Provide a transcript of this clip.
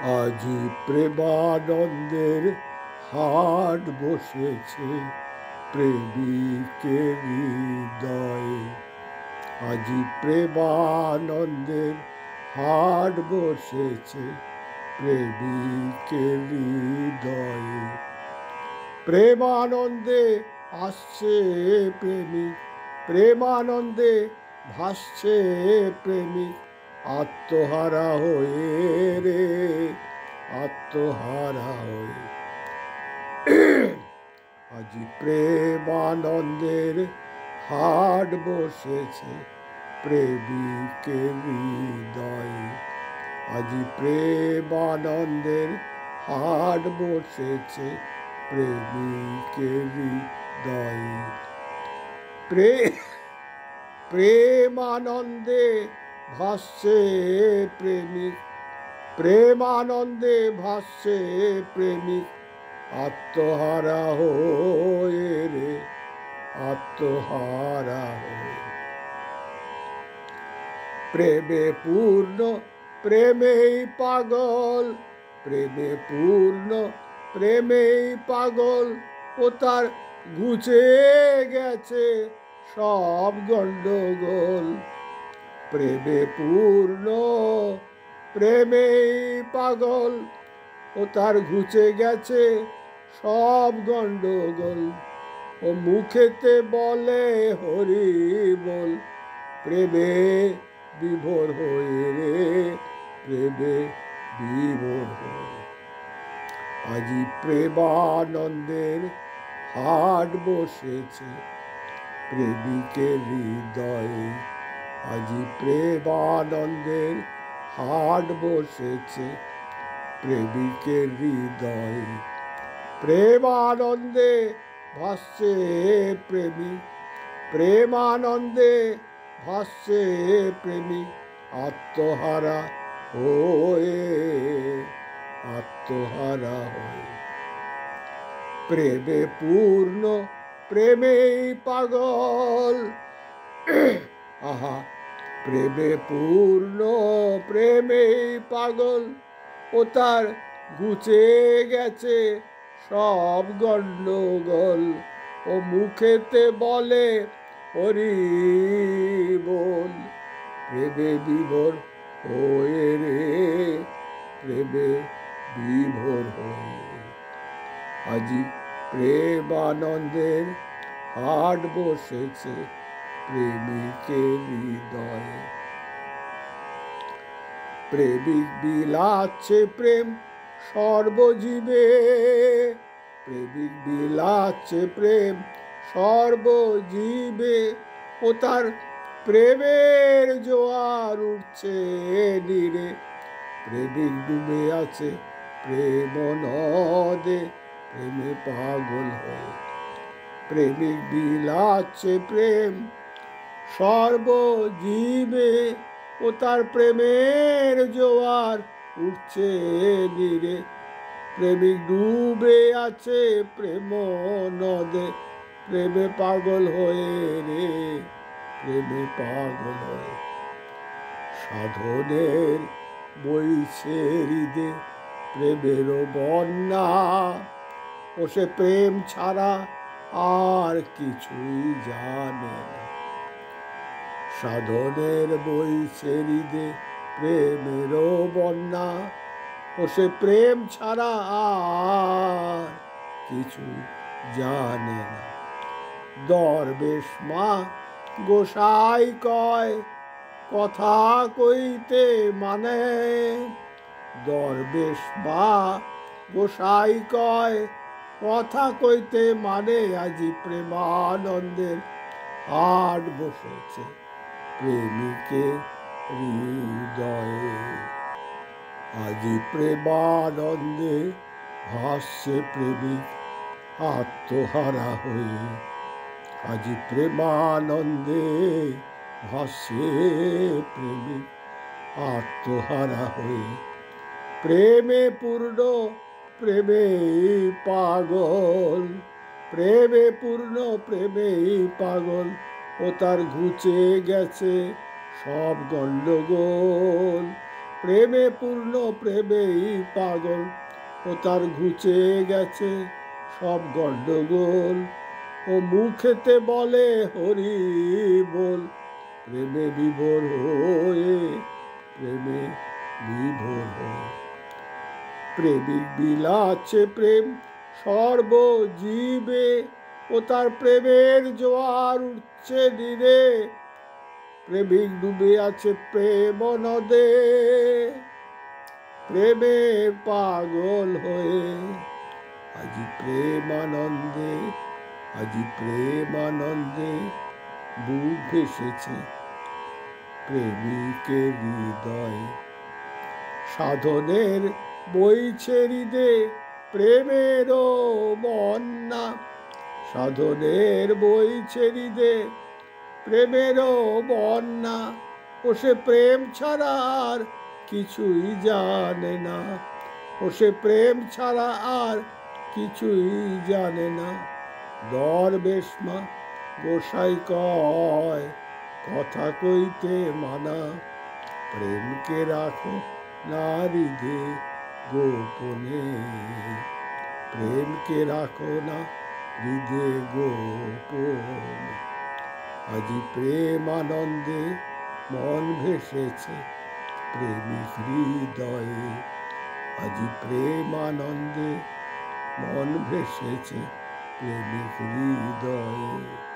আজি প্রেমানন্দের হাট বসেছে প্রেমিকের হৃদয়ে। আজি প্রেমানন্দের হাট বসেছে প্রেমিকের হৃদয়ে। প্রেমানন্দে আসছে প্রেমিক, প্রেমানন্দে ভাসছে প্রেমিক, আত্মহারা হয়ে রে, আত্মহারা হয়ে। আজি প্রেমানন্দের হাট বসেছে প্রেমিকের হৃদয়ে। আজি প্রেমানন্দের হাট বসেছে প্রেমিকের হৃদয়ে। প্রেমানন্দে ভাসছে প্রেমিক, প্রেমানন্দে ভাসছে প্রেমিক, আত্মহারা হয়ে রে, আত্মহারা হয়ে। প্রেমে পূর্ণ প্রেমেই পাগল, প্রেমে পূর্ণ প্রেমেই পাগল, ও তার ঘুচে গেছে সব গন্ডগোল। প্রেমে পূর্ণ প্রেমেই পাগল, ও তার ঘুচে গেছে সব গন্ডগোল। ও মুখেতে বলে হরি বল, প্রেমে বিভোর হয়ে রে, প্রেমে বিভোর হয়ে। আজি প্রেমানন্দের হাট বসেছে প্রেমিকের হৃদয়ে। আজি প্রেমানন্দের হাট বসেছে প্রেমিকের হৃদয়ে। প্রেমানন্দে ভাসছে প্রেমিক, প্রেমানন্দে ভাসছে প্রেমিক, আত্মহারা হয়ে, আত্মহারা হয়ে। প্রেমে পূর্ণ প্রেমেই পাগল, আহা প্রেমে পূর্ণ প্রেমেই পাগল, ও তার ঘুচে গেছে সব গন্ডগোল। ও মুখেতে বলে হরি বল, প্রেমে বিভোর হয়ে রে, প্রেমে বিভোর হয়ে। আজি প্রেমানন্দের হাট বসেছে প্রেমিকের হৃদয়ে। প্রেমিক বিলাচ্ছে প্রেম সর্বজীবে, প্রেমিক বিলাচ্ছে প্রেম সর্বজীবে, ও তার প্রেমের জোয়ার উঠছে নীরে। প্রেমিক ডুবে আছে প্রেম নদে, প্রেমে পাগল হয়ে। প্রেমিক বিলাচ্ছে প্রেম সর্বজীবে, ও তার প্রেমের জোয়ার উঠছে নীরে। প্রেমিক ডুবে আছে প্রেম নদে, প্রেমে পাগল হয়ে রে, প্রেমে পাগল হয়ে। সাধনের বইছে হৃদে প্রেমেরও বন্যা, ও সে প্রেম ছাড়া আর কিছুই জানে না। সাধনের বইছে হৃদে প্রেমেরও বন্যা, ও সে প্রেম ছাড়া আর কিছু জানে না। দরবেশ মা গোসাই কয় কথা কইতে মানে, দরবেশ মা গোসাই কয় কথা কইতে মানে। আজি প্রেমানন্দের হাট বসেছে প্রেমিকের হৃদয়ে। আজি প্রেমানন্দে ভাসছে প্রেমিক, আত্মহারা হয়ে। আজি প্রেমানন্দে ভাসছে প্রেমিক, আত্মহারা হয়ে। প্রেমে পূর্ণ প্রেমে পাগল, প্রেমে পূর্ণ প্রেমে পাগল, ও তার ঘুচে গেছে সব গন্ডগোল। প্রেমে পূর্ণ প্রেমেই পাগল, ও তার ঘুচে গেছে সব গন্ডগোল, ও মুখেতে বলে হরি বল, প্রেমে বিভোর হয়ে, প্রেমে বিভোর হয়ে। প্রেমিক বিলাচ্ছে প্রেম সর্বজীবে, ও তার প্রেমের জোয়ার উঠছে নীরে, প্রেমিক ডুবে আছে প্রেম নদে, প্রেমে পাগল হয়ে। আজি প্রেমানন্দে, আজি প্রেমানন্দে বুক ভেসেছে প্রেমিকের হৃদয়ে, সাধনের বইছে হৃদে প্রেমেরও বন্যা, সাধনের বইছে হৃদে প্রেমেরও বন্যা, ও সে প্রেম ছাড়া আর কিছুই জানে না, ও সে প্রেম ছাড়া আর কিছুই জানে না। দরবেশ মা গোসাই কয় কথা কইতে মানা, প্রেমকে রাখো নারীদে গোপনে, প্রেমকে রাখো না হৃদে গোপনে। আজি প্রেমানন্দে মন ভেসেছে প্রেমিক হৃদয়ে, আজি প্রেমানন্দে মন ভেসেছে প্রেমিক হৃদয়ে।